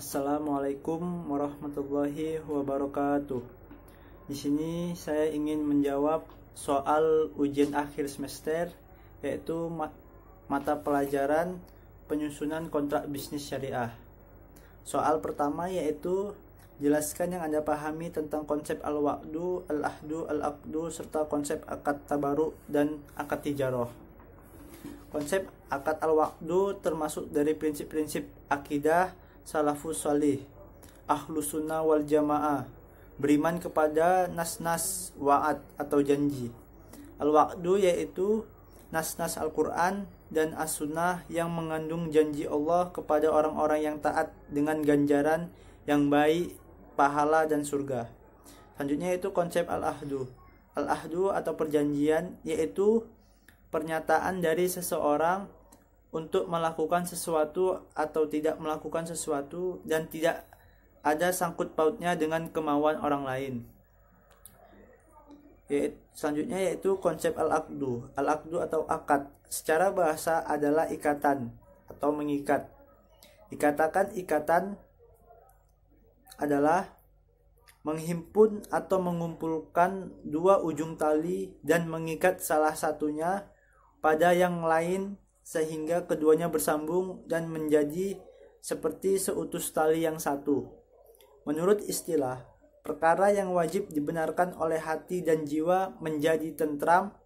Assalamualaikum warahmatullahi wabarakatuh. Di sini saya ingin menjawab soal ujian akhir semester, yaitu mata pelajaran penyusunan kontrak bisnis syariah. Soal pertama yaitu jelaskan yang Anda pahami tentang konsep al-wa'du, al-ahdu, al-aqdu, serta konsep akad tabaruk dan akad tijarah. Konsep akad al-wa'du termasuk dari prinsip-prinsip akidah salafus salih, ahlus sunnah wal jamaah, beriman kepada nas-nas wa'ad atau janji. Al-wa'du yaitu nas-nas Al-Quran dan as-sunnah yang mengandung janji Allah kepada orang-orang yang taat dengan ganjaran yang baik, pahala dan surga. Selanjutnya itu konsep al-ahdu. Al-ahdu atau perjanjian yaitu pernyataan dari seseorang untuk melakukan sesuatu atau tidak melakukan sesuatu dan tidak ada sangkut pautnya dengan kemauan orang lain. Selanjutnya yaitu konsep al-aqdu. Al-aqdu atau akad secara bahasa adalah ikatan atau mengikat. Dikatakan ikatan adalah menghimpun atau mengumpulkan dua ujung tali dan mengikat salah satunya pada yang lain sehingga keduanya bersambung dan menjadi seperti seutus tali yang satu. Menurut istilah, perkara yang wajib dibenarkan oleh hati dan jiwa menjadi tentram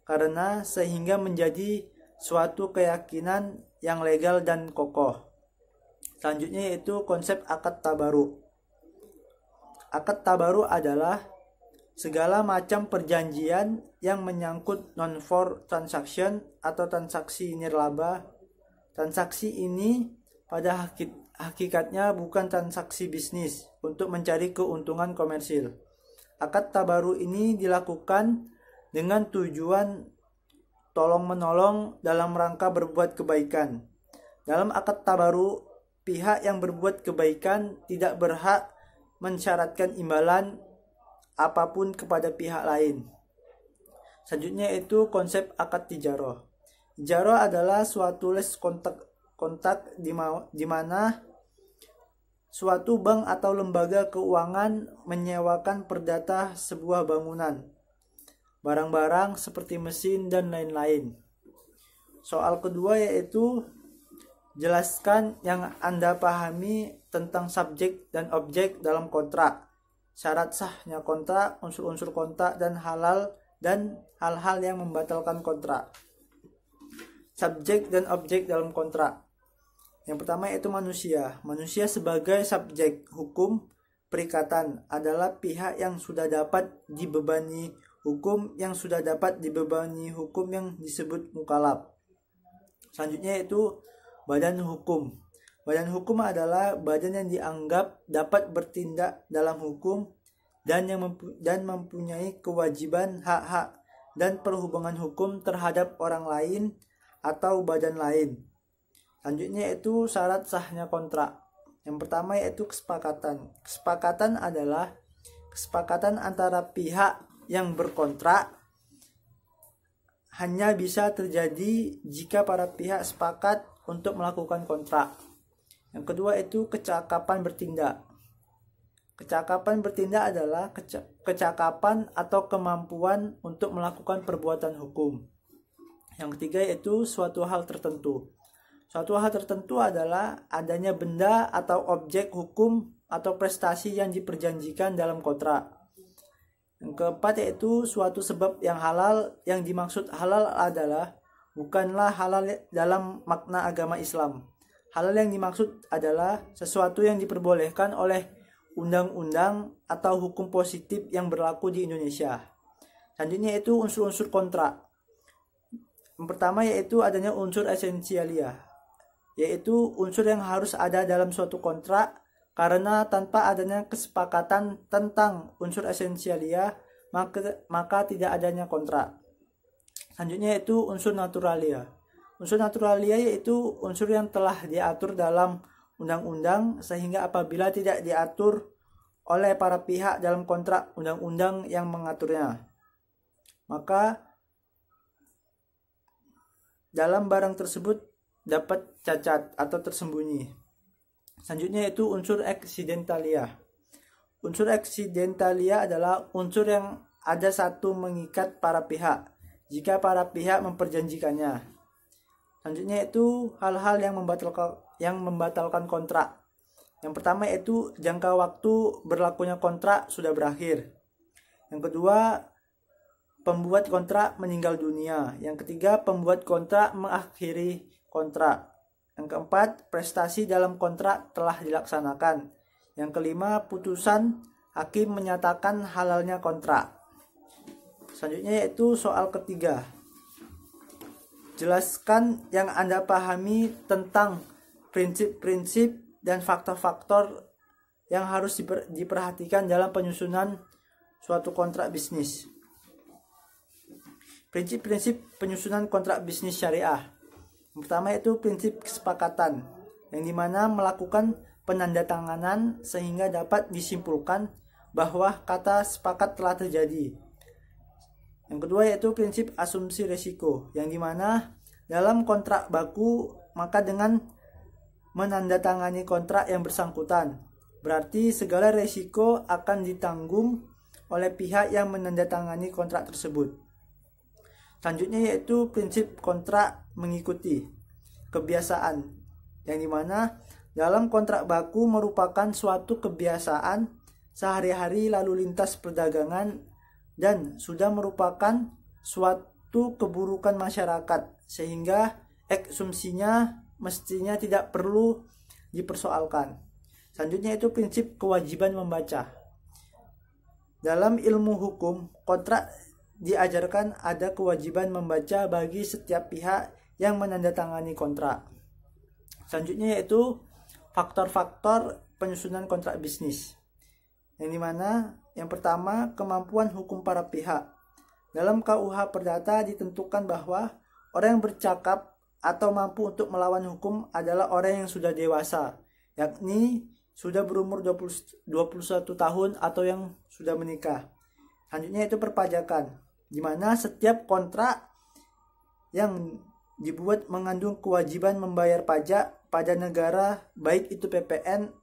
karena sehingga menjadi suatu keyakinan yang legal dan kokoh. Selanjutnya yaitu konsep akad tabaruk. Akad tabaruk adalah segala macam perjanjian yang menyangkut non-for transaction atau transaksi nirlaba. Transaksi ini pada hakikatnya bukan transaksi bisnis untuk mencari keuntungan komersil. Akad tabaruk ini dilakukan dengan tujuan tolong-menolong dalam rangka berbuat kebaikan. Dalam akad tabaruk, pihak yang berbuat kebaikan tidak berhak mensyaratkan imbalan apapun kepada pihak lain. Selanjutnya itu konsep akad tijarah. Tijarah adalah suatu list kontak di mana suatu bank atau lembaga keuangan menyewakan perdata sebuah bangunan, barang-barang seperti mesin dan lain-lain. Soal kedua yaitu jelaskan yang Anda pahami tentang subjek dan objek dalam kontrak, syarat sahnya kontrak, unsur-unsur kontrak dan hal-hal yang membatalkan kontrak. Subjek dan objek dalam kontrak. Yang pertama yaitu manusia. Manusia sebagai subjek hukum perikatan adalah pihak yang sudah dapat dibebani hukum yang disebut mukallaf. Selanjutnya yaitu badan hukum. Badan hukum adalah badan yang dianggap dapat bertindak dalam hukum dan mempunyai kewajiban, hak-hak dan perhubungan hukum terhadap orang lain atau badan lain. Selanjutnya yaitu syarat sahnya kontrak. Yang pertama yaitu kesepakatan. Kesepakatan adalah kesepakatan antara pihak yang berkontrak hanya bisa terjadi jika para pihak sepakat untuk melakukan kontrak. Yang kedua itu kecakapan bertindak. Kecakapan bertindak adalah kecakapan atau kemampuan untuk melakukan perbuatan hukum. Yang ketiga yaitu suatu hal tertentu. Suatu hal tertentu adalah adanya benda atau objek hukum atau prestasi yang diperjanjikan dalam kontrak. Yang keempat yaitu suatu sebab yang halal. Yang dimaksud halal adalah bukanlah halal dalam makna agama Islam. Halal yang dimaksud adalah sesuatu yang diperbolehkan oleh undang-undang atau hukum positif yang berlaku di Indonesia. Selanjutnya yaitu unsur-unsur kontrak. Yang pertama yaitu adanya unsur esensialia, yaitu unsur yang harus ada dalam suatu kontrak karena tanpa adanya kesepakatan tentang unsur esensialia maka tidak adanya kontrak. Selanjutnya yaitu unsur naturalia. Unsur naturalia yaitu unsur yang telah diatur dalam undang-undang sehingga apabila tidak diatur oleh para pihak dalam kontrak undang-undang yang mengaturnya, maka dalam barang tersebut dapat cacat atau tersembunyi. Selanjutnya yaitu unsur aksidentalia. Unsur aksidentalia adalah unsur yang ada satu mengikat para pihak jika para pihak memperjanjikannya. Selanjutnya yaitu hal-hal yang membatalkan kontrak. Yang pertama yaitu jangka waktu berlakunya kontrak sudah berakhir. Yang kedua, pembuat kontrak meninggal dunia. Yang ketiga, pembuat kontrak mengakhiri kontrak. Yang keempat, prestasi dalam kontrak telah dilaksanakan. Yang kelima, putusan hakim menyatakan halalnya kontrak. Selanjutnya yaitu soal ketiga. Jelaskan yang Anda pahami tentang prinsip-prinsip dan faktor-faktor yang harus diperhatikan dalam penyusunan suatu kontrak bisnis. Prinsip-prinsip penyusunan kontrak bisnis syariah. Yang pertama yaitu prinsip kesepakatan, yang dimana melakukan penandatanganan sehingga dapat disimpulkan bahwa kata sepakat telah terjadi. Yang kedua yaitu prinsip asumsi resiko, yang dimana dalam kontrak baku maka dengan menandatangani kontrak yang bersangkutan, berarti segala resiko akan ditanggung oleh pihak yang menandatangani kontrak tersebut. Selanjutnya yaitu prinsip kontrak mengikuti kebiasaan, yang dimana dalam kontrak baku merupakan suatu kebiasaan sehari-hari lalu lintas perdagangan dan sudah merupakan suatu keburukan masyarakat, sehingga asumsinya mestinya tidak perlu dipersoalkan. Selanjutnya itu prinsip kewajiban membaca. Dalam ilmu hukum, kontrak diajarkan ada kewajiban membaca bagi setiap pihak yang menandatangani kontrak. Selanjutnya yaitu faktor-faktor penyusunan kontrak bisnis, yang dimana yang pertama kemampuan hukum para pihak. Dalam KUH Perdata ditentukan bahwa orang yang bercakap atau mampu untuk melawan hukum adalah orang yang sudah dewasa, yakni sudah berumur 21 tahun atau yang sudah menikah. Selanjutnya itu perpajakan, di mana setiap kontrak yang dibuat mengandung kewajiban membayar pajak pada negara, baik itu PPN,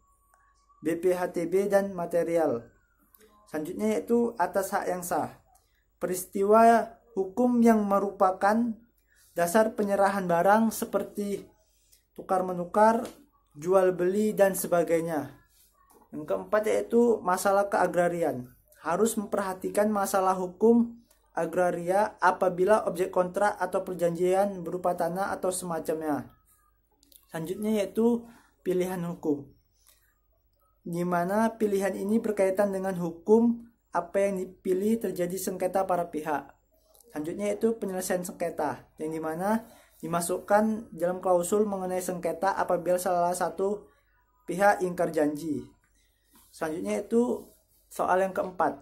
BPHTB, dan material. Selanjutnya yaitu atas hak yang sah. Peristiwa hukum yang merupakan dasar penyerahan barang seperti tukar-menukar, jual beli, dan sebagainya. Yang keempat yaitu masalah keagrarian. Harus memperhatikan masalah hukum agraria apabila objek kontrak atau perjanjian berupa tanah atau semacamnya. Selanjutnya yaitu pilihan hukum, di mana pilihan ini berkaitan dengan hukum apa yang dipilih terjadi sengketa para pihak. Selanjutnya yaitu penyelesaian sengketa, yang dimana dimasukkan dalam klausul mengenai sengketa apabila salah satu pihak ingkar janji. Selanjutnya itu soal yang keempat.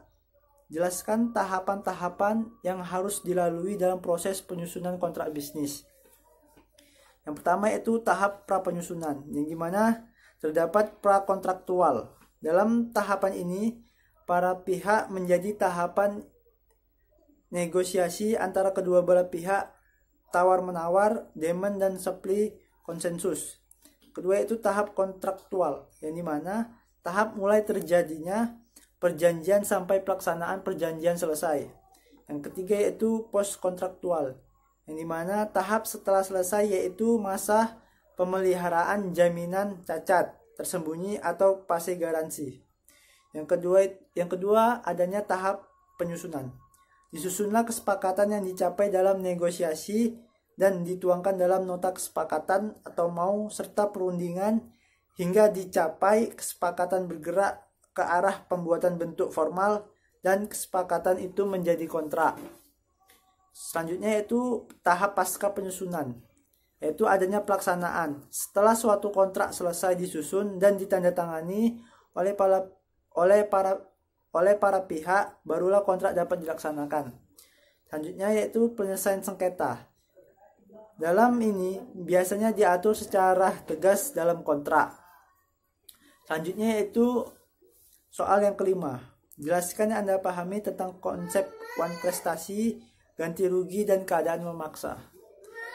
Jelaskan tahapan-tahapan yang harus dilalui dalam proses penyusunan kontrak bisnis. Yang pertama yaitu tahap prapenyusunan, yang dimana terdapat prakontraktual. Dalam tahapan ini, para pihak menjadi tahapan negosiasi antara kedua belah pihak, tawar-menawar, demand dan supply konsensus. Kedua itu tahap kontraktual, yang dimana tahap mulai terjadinya perjanjian sampai pelaksanaan perjanjian selesai. Yang ketiga yaitu post kontraktual, yang dimana tahap setelah selesai yaitu masa pemeliharaan jaminan cacat, tersembunyi atau pase garansi. Yang kedua adanya tahap penyusunan. Disusunlah kesepakatan yang dicapai dalam negosiasi dan dituangkan dalam nota kesepakatan atau mau serta perundingan hingga dicapai kesepakatan bergerak ke arah pembuatan bentuk formal dan kesepakatan itu menjadi kontrak. Selanjutnya yaitu tahap pasca penyusunan, yaitu adanya pelaksanaan. Setelah suatu kontrak selesai disusun dan ditandatangani oleh para pihak, barulah kontrak dapat dilaksanakan. Selanjutnya yaitu penyelesaian sengketa. Dalam ini biasanya diatur secara tegas dalam kontrak. Selanjutnya yaitu soal yang kelima. Jelaskan yang Anda pahami tentang konsep wan prestasi, ganti rugi, dan keadaan memaksa.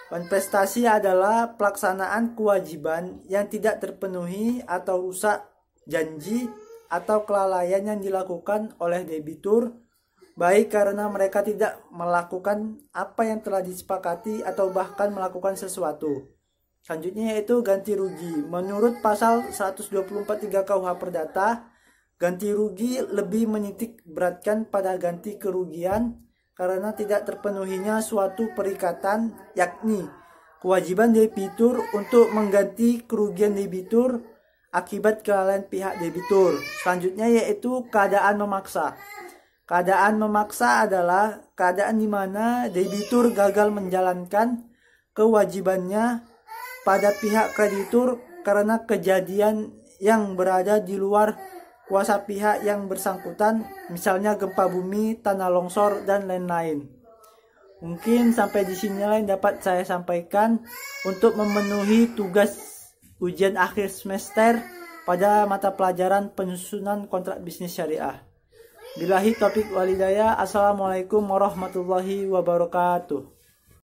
Manifestasi adalah pelaksanaan kewajiban yang tidak terpenuhi atau rusak janji atau kelalaian yang dilakukan oleh debitur, baik karena mereka tidak melakukan apa yang telah disepakati atau bahkan melakukan sesuatu. Selanjutnya yaitu ganti rugi. Menurut pasal 124 3 KUH Perdata, ganti rugi lebih menitik beratkan pada ganti kerugian karena tidak terpenuhinya suatu perikatan, yakni kewajiban debitur untuk mengganti kerugian debitur akibat kelalaian pihak debitur. Selanjutnya yaitu keadaan memaksa. Keadaan memaksa adalah keadaan di mana debitur gagal menjalankan kewajibannya pada pihak kreditur karena kejadian yang berada di luar kuasa pihak yang bersangkutan, misalnya gempa bumi, tanah longsor, dan lain-lain. Mungkin sampai di sini yang dapat saya sampaikan untuk memenuhi tugas ujian akhir semester pada mata pelajaran penyusunan kontrak bisnis syariah. Billahi taufiq walhidayah. Assalamualaikum warahmatullahi wabarakatuh.